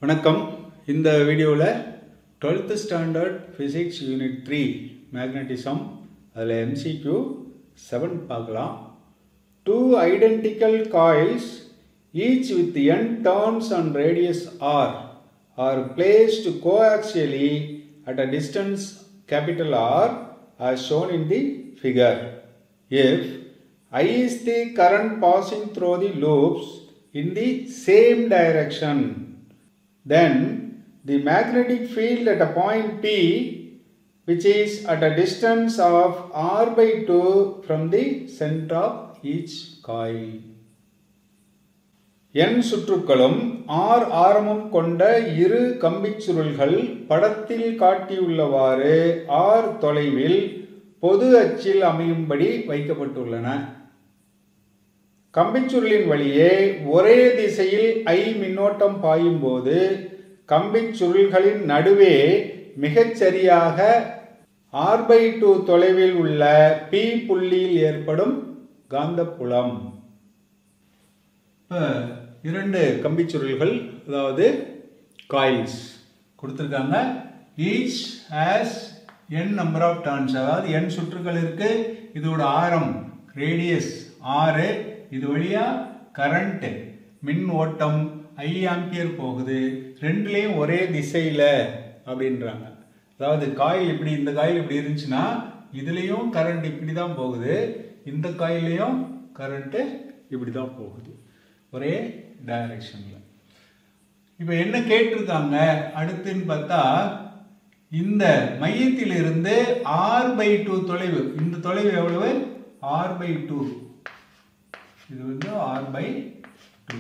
வணக்கம். இந்த வீடியோவில் 12th standard physics unit 3 magnetism அதில் MCQ 7 பார்க்கலாம். Two identical coils each with n turns and radius r are placed coaxially at a distance capital R as shown in the figure. If I is the current passing through the loops in the same direction, then the magnetic field at a point P, which is at a distance of r by 2 from the center of each coil. n சுற்றுக்களும் r ஆரமும் கொண்ட இரு கம்பிச் சுருள்கள் படத்தில் காட்டியுள்ளவாறு r தொலைவில் பொது அச்சில் அமையும்படி வைக்கப்பட்டுள்ளன. கம்பிச்சுருளின் வழியே ஒரே திசையில் I மின்னோட்டம் பாயும் போது கம்பிச்சுருள்களின் நடுவே மிகச்சரியாக r/2 தொலைவில் உள்ள P புள்ளியில் ஏற்படும் காந்தப்புலம். இரண்டு கம்பிச்சுருள்கள், அதாவது காயில்ஸ் கொடுத்திருக்காங்க. Each has n number of turns, அதாவது n சுற்றுகள் இருக்கு. இதோட ஆரம் ரேடியஸ் 6. இது வழியா கரண்ட் மின் ஓட்டம் I ஆம்பியர் போகுது. ரெண்டுலேயும் ஒரே திசையில் அப்படின்றாங்க. அதாவது காயில் இப்படி, இந்த காயில் இப்படி இருந்துச்சுன்னா இதுலேயும் கரண்ட் இப்படி தான் போகுது, இந்த காயிலையும் கரண்ட்டு இப்படி தான் போகுது, ஒரே டைரக்ஷனில். இப்போ என்ன கேட்டிருக்காங்க அடுத்துன்னு பார்த்தா, இந்த மையத்திலிருந்து r/2 தொலைவு, இந்த தொலைவு எவ்வளவு? r/2. இது வந்து r/2.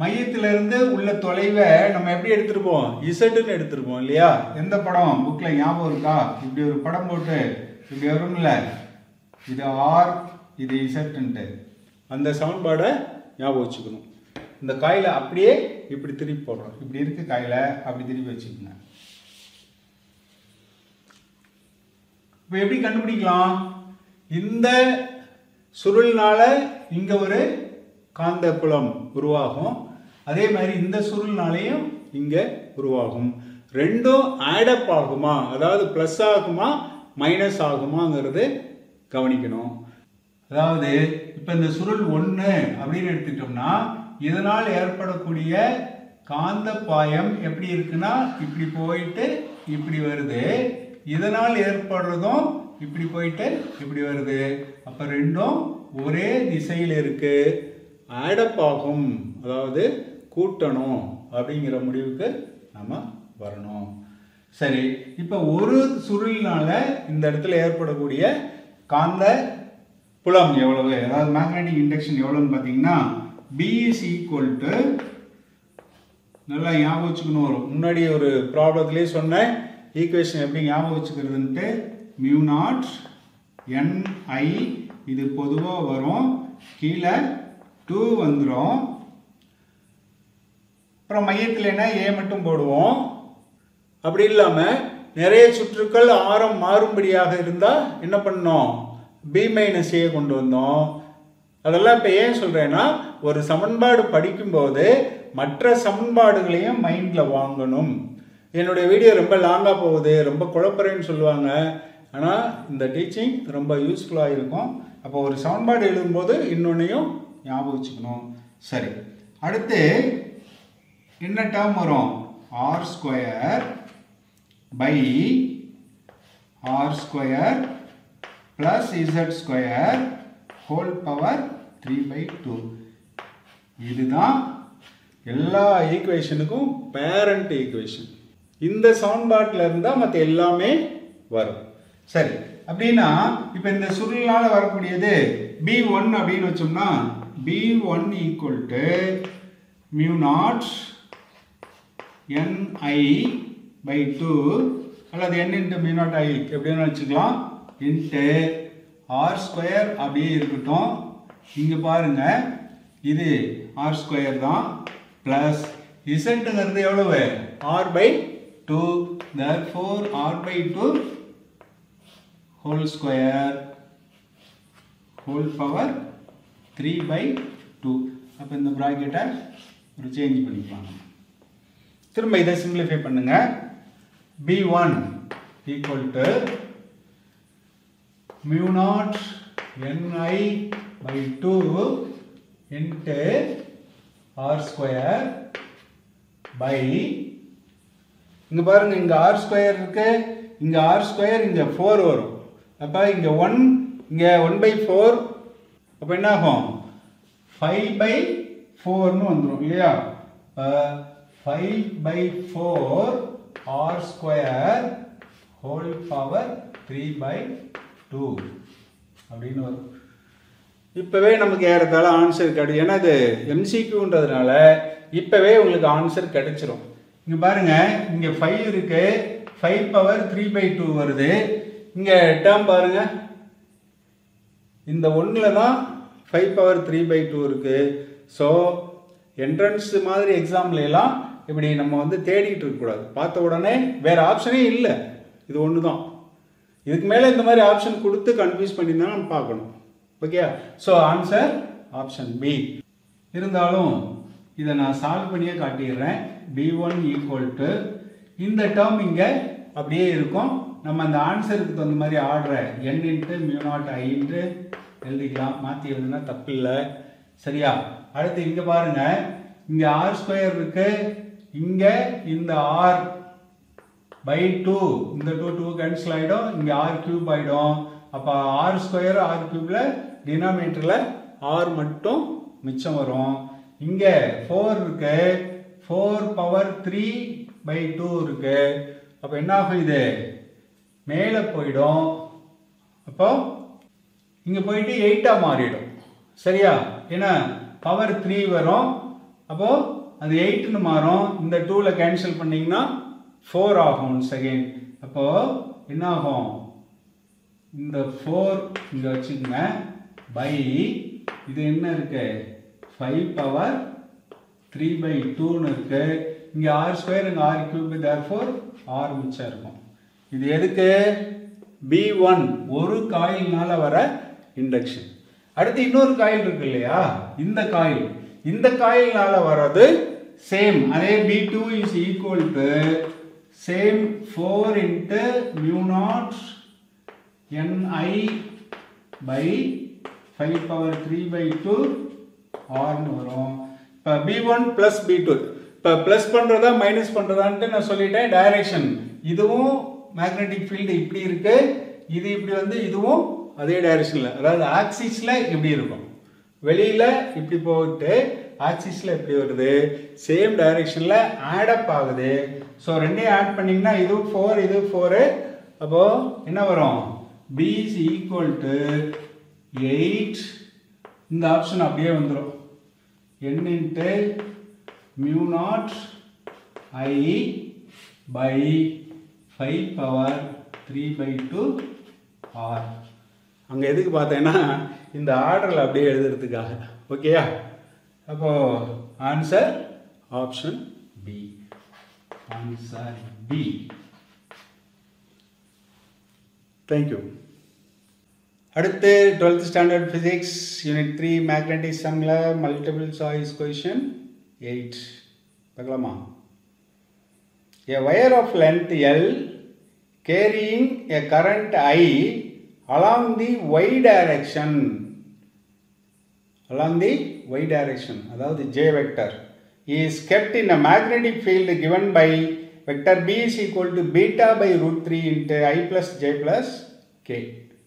மையத்திலிருந்து உள்ள தொலைவை நம்ம எப்படி எடுத்துருப்போம்? இசட்னு எடுத்துருப்போம் இல்லையா? எந்த படம் புக்கில் ஞாபகம் இருக்கா? இப்படி ஒரு படம் போட்டு இப்படி வரும்ல, இது r, இது இசட்ன்ட்டு. அந்த சமன்பாடை ஞாபகம் வச்சுக்கணும். இந்த காயிலை அப்படியே இப்படி திருப்பி போடுறோம். இப்படி இருக்கு காயிலை, அப்படி திருப்பி வச்சுக்கோங்க. இப்போ எப்படி கண்டுபிடிக்கலாம்? இந்த சுருள்னால இங்க ஒரு காந்த புலம் உருவாகும், அதே மாதிரி இந்த சுருள்னாலையும் இங்க உருவாகும். ரெண்டும் ஆடப் ஆகுமா, அதாவது பிளஸ் ஆகுமா மைனஸ் ஆகுமாங்கிறது கவனிக்கணும். அதாவது இப்ப இந்த சுருள் 1 அப்படின்னு எடுத்துட்டோம்னா இதனால் ஏற்படக்கூடிய காந்த பாயம் எப்படி இருக்குன்னா இப்படி போயிட்டு இப்படி வருது. இதனால் ஏற்படுறதும் இப்படி போயிட்டு இப்படி வருது. அப்ப ரெண்டும் ஒரே திசையில் இருக்கு, ஆடப் ஆகும், அதாவது கூட்டணும் அப்படிங்கிற முடிவுக்கு நம்ம வரணும். சரி, இப்ப ஒரு சுருளினால இந்த இடத்துல ஏற்படக்கூடிய காந்த புலம் எவ்வளவு, அதாவது மேக்னெட்டிக் இண்டக்ஷன் எவ்வளவுன்னு பார்த்தீங்கன்னா B is equal to, நல்லா ஞாபகம் வச்சுக்கணும். வரும் முன்னாடி ஒரு ப்ராப்ளத்திலே சொன்ன ஈக்குவேஷன் எப்படி ஞாபகம் வச்சுக்கிறதுன்ட்டு, μ0 Ni, இது பொதுவாக வரும், கீழே 2 வந்துடும். அப்புறம் மையத்தில் என்ன A மட்டும் போடுவோம். அப்படி இல்லாமல் நிறைய சுற்றுக்கள் ஆரம் மாறும்படியாக இருந்தால் என்ன பண்ணோம்? B - A கொண்டு வந்தோம். அதெல்லாம் இப்போ ஏன் சொல்கிறேன்னா, ஒரு சமன்பாடு படிக்கும்போது மற்ற சமன்பாடுகளையும் மைண்டில் வாங்கணும். என்னுடைய வீடியோ ரொம்ப லாங்காக போகுது, ரொம்ப குழப்பறேன்னு சொல்லுவாங்க. ஆனால் இந்த டீச்சிங் ரொம்ப யூஸ்ஃபுல்லாக இருக்கும். அப்போ ஒரு சமன்பாடு எழுதும்போது இன்னொன்னையும் ஞாபகம் வச்சுக்கணும். சரி, அடுத்து என்ன டேர்ம் வரும்? r² by r² plus z² whole power 3/2. இதுதான் எல்லா ஈக்குவேஷனுக்கும் பேரண்ட் ஈக்குவேஷன். இந்த சமன்பாட்டில் இருந்தால் மற்ற எல்லாமே வரும். சரி, அப்படின்னா இப்போ இந்த சுருளால வரக்கூடியது B1 அப்படின்னு வச்சோம்னா B1 equal to μ0 Ni/2 அல்லது n into μ0 I எப்படின்னு வச்சுக்கலாம், இன்ட்டு r² அப்படியே இருக்கட்டும். இங்கே பாருங்க, இது r² தான், பிளஸ் இசட்ங்கிறது எவ்வளவு? r/2. therefore r/2 whole square whole power 3/2. அப்போ இந்த ப்ராக்கெட்டை ஒரு சேஞ்ச் பண்ணிக்கலாம். திரும்ப இதை சிம்பிளிஃபை பண்ணுங்க. B1 equal to mu naught Ni by 2 into R square by, இங்க பாருங்க இங்க R square இருக்கு, இங்க R square இங்க 4 வரும். அப்ப இங்க 1 இங்க 1/4, அப்ப என்ன ஆகும் 5/4 னு வந்துரும் இல்லையா? 5/4 R square whole power 3/2 அப்படின்னு வரும். இப்பவே நமக்கு ஏறத்தாழ ஆன்சர் கிடைக்கும். ஏன்னா இது MCQன்றதுனால இப்பவே உங்களுக்கு ஆன்சர் கிடைச்சிரும். இங்க பாருங்க இங்க 5 இருக்கு, 5 power 3/2 வருது. இங்க டேர்ம் பாருங்க, இந்த 1ல தான் 5 power 3/2 இருக்கு. ஸோ என்ட்ரன்ஸ் மாதிரி எக்ஸாம்ல எல்லாம் இப்படி நம்ம வந்து தேடிட்டு இருக்கக்கூடாது. பார்த்த உடனே வேற ஆப்ஷனே இல்லை, இது ஒன்று தான். இதுக்கு மேலே இந்த மாதிரி ஆப்ஷன் கொடுத்து கன்ஃபியூஸ் பண்ணி தான் நம்ம பார்க்கணும். Okay, so answer option B. இருந்தாலும் இதை நான் சால்வ் பண்ணியே காட்டிடுறேன். B1 ஈக்குவல் டு இந்த டேர்ம் இங்கே அப்படியே இருக்கும். நம்ம அந்த ஆன்சருக்கு தகுந்த மாதிரி ஆர்டரை n into mu not I into எழுதிக்கலாம். மாற்றி எழுதுனா தப்பு இல்லை, சரியா? அடுத்து இங்கே பாருங்க, இங்கே ஆர் ஸ்கொயர் இருக்கு, இங்கே இந்த r by 2, இந்த 2 கேன்சல் ஆகிடும், இங்கே r கியூப் ஆகிடும். அப்போ r ஸ்கொயர் r கியூப்ல டினாமினேட்டரில் r மட்டும் மிச்சம் வரும். இங்கே 4 இருக்கு, 4 power 3/2 இருக்கு. அப்போ என்ன ஆகும், இது மேலே போயிடும். அப்போ இங்கே போயிட்டு 8ஆக மாறிடும், சரியா? ஏன்னா பவர் 3 வரும், அப்போ அது 8ன்னு மாறும். இந்த 2ல கேன்சல் பண்ணிங்கன்னா 4 ஆகும் செகண்ட். அப்போ என்ன ஆகும், இந்த 4 இங்கே வச்சுக்கோங்க, பை இது என்ன இருக்கு 5 power 3/2ன்னு இருக்கு. இங்கே ஆர் ஸ்கொயர், இங்கே ஆர் கியூப், தேர்ஃபோர் ஆர் மிச்சம் இருக்கும். இது எதுக்கு? B1 ஒரு காயில்னால வர இண்டக்ஷன். அடுத்து இன்னொரு காயில் இருக்கு இல்லையா, இந்த காயில்னால வர்றது சேம். அதே B2 is equal to same 4 into mu not Ni by 5 power 3/2 ஆர்னு வரும். இப்போ B1 plus B2, இப்போ ப்ளஸ் பண்ணுறதா மைனஸ் பண்ணுறதான்ட்டு நான் சொல்லிட்டேன். டைரக்ஷன் இதுவும் மேக்னெட்டிக் ஃபீல்டு இப்படி இருக்கு, இது இப்படி வந்து இதுவும் அதே டைரக்ஷனில், அதாவது ஆக்சிஸில் இப்படி இருக்கும். வெளியில் இப்படி போட்டு ஆக்சிஸில் இப்படி வருது, சேம் டைரக்ஷனில் ஆடப் ஆகுது. ஸோ ரெண்டையும் ஆட் பண்ணிங்கன்னா இது 4 இது 4, அப்போது என்ன வரும், B is equal to 8. இந்த ஆப்ஷன் அப்படியே வந்துடும், n into mu not I by 5 power 3/2 R. அங்கே எதுக்கு பார்த்தேன்னா இந்த ஆர்டரில் அப்படியே எழுதுறதுக்காக. ஓகேயா? அப்போ answer option B. Answer B. Thank you. அடுத்து 12th ஸ்டாண்டர்ட் ஃபிசிக்ஸ் யூனிட் 3 மேக்னட்டிசமில் மல்டிபிள் சாய்ஸ் கொஷின் 8 பார்க்கலாமா? A wire of length L carrying a current I along the y direction, அதாவது J vector, is kept in a magnetic field given by vector B is equal to beta by root 3 into I plus J plus K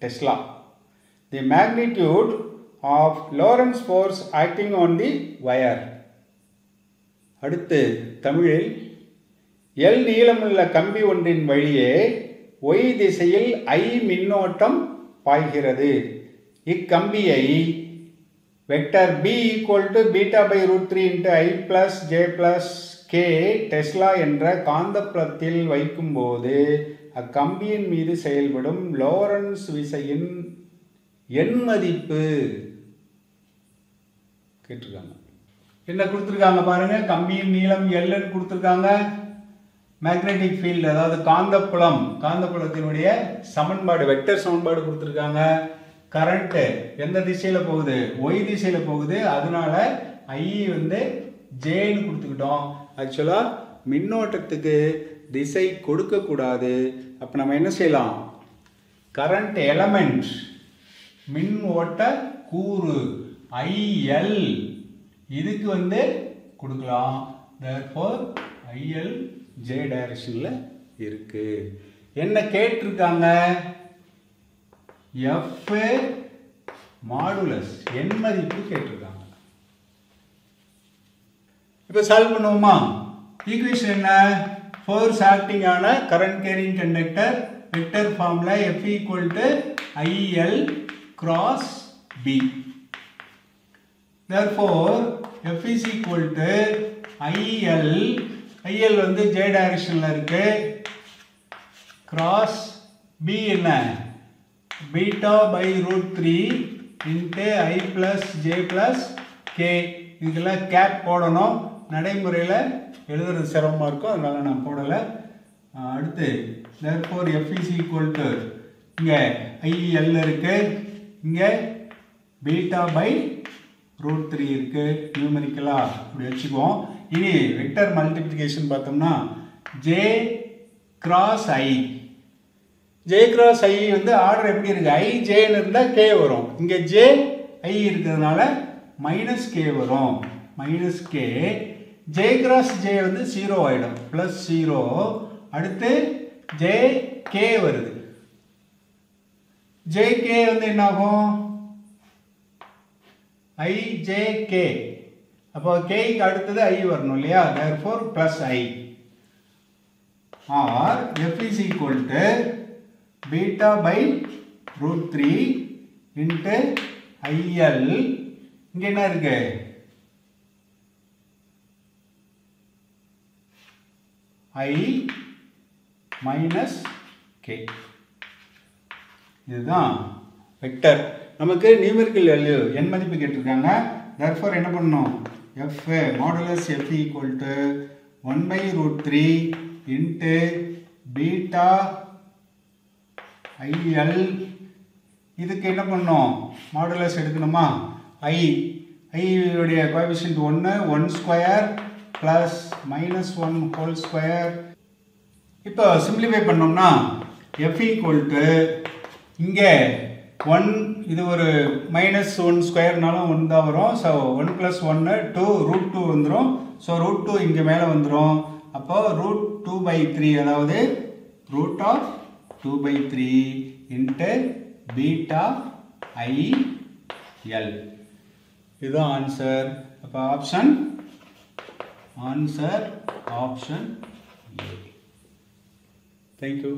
Tesla. The magnitude of Lorentz force acting on the wire. அடுத்து தமிழில், L நீளமுள்ள கம்பி ஒன்றின் வழியே y திசையில் I மின்னோட்டம் பாய்கிறது. இக்கம்பியை vector B equal to beta by root 3 into I plus J plus K tesla என்ற காந்தப்புலத்தில் வைக்கும்போது அக்கம்பியின் மீது செயல்படும் லோரன்ஸ் விசையின் எண் மதிப்பு கேட்டிருக்காங்க. என்ன கொடுத்துருக்காங்க பாருங்க, கம்பியின் நீளம் Lன்னு கொடுத்துருக்காங்க. மேக்னெட்டிக் ஃபீல்டு அதாவது காந்தப்புலத்தினுடைய சமன்பாடு, வெக்டர் சமன்பாடு கொடுத்துருக்காங்க. கரண்ட் எந்த திசையில போகுது, ஒய் திசையில போகுது. அதனால ஐ வந்து ஜேன்னு கொடுத்துக்கிட்டோம். ஆக்சுவலா மின்னோட்டத்துக்கு திசை கொடுக்கக்கூடாது. அப்போ நம்ம என்ன செய்யலாம்? கரண்ட் எலமெண்ட் மின் ஓட்ட கூறு IL இதுக்கு வந்து கொடுக்கலாம். therefore IL J டைரக்ஷன்ல இருக்கு. என்ன கேட்டிருக்காங்க? F மாடுலஸ் எண் மதிப்பு கேட்டிருக்காங்க. இப்போ சால்வ் பண்ணுவோமா? ஈக்குவேஷன் என்ன? ஃபோர்ஸ் ஆக்டிங் ஆன current carrying conductor vector formula F equal to IL cross B. Therefore F is equal to IL வந்து J டைரக்ஷன்ல இருக்கு. cross B என்ன? beta by root 3 into I plus J plus K. இதுக்கெல்லாம் gap போடணும். நடைமுறையில் எழுதுறது சிரமமாக இருக்கும், அதனால நான் போடலை. அடுத்து therefore F is equal to இங்கே IL இருக்கு, இங்கே பீட்டா பை ரூட் 3 இருக்கு. நியூமெரிக்கலாக இப்படி வச்சுக்குவோம். இனி வெக்டர் மல்டிப்ளிகேஷன் பார்த்தோம்னா J cross I. J cross I வந்து ஆர்டர் எப்படி இருக்கு? I Jன்னு இருந்தால் K வரும். இங்கே J I இருக்கிறதுனால மைனஸ் K வரும். Minus K. J cross J வந்து 0 ஆகிடும். ப்ளஸ் 0. அடுத்து JK வருது. JK வந்து என்ன ஆகும்? IJK. அப்போ Kக்கு அடுத்தது I வரணும் இல்லையா? therefore plus I. or F is equal to beta by root 3 into IL. இங்க என்ன இருக்கு? I minus K. இதுதான் வெக்டர். நமக்கு நியூமெரிக்கல் வேல்யூ எண் மதிப்பு கேட்டிருக்காங்க. therefore என்ன பண்ணணும்? F modulus F equal to 1 by root 3 into beta IL. இதுக்கு என்ன பண்ணணும்? மாடுலஸ் எடுக்கணுமா? I உடைய coefficient 1 square plus minus 1 whole square. இப்போ சிம்பிளிஃபை பண்ணோம்னா F equal to இங்கே 1, இது ஒரு மைனஸ் 1 ஸ்கொயர்னாலும் 1 தான் வரும். ஸோ 1 + 1 2 ரூட் 2 வந்துடும். ஸோ ரூட் 2 இங்கே மேலே வந்துடும். அப்போ ரூட் 2/3, அதாவது root of 2/3 into beta IL. இதுதான் ஆன்சர். அப்போ option answer option A. Thank you.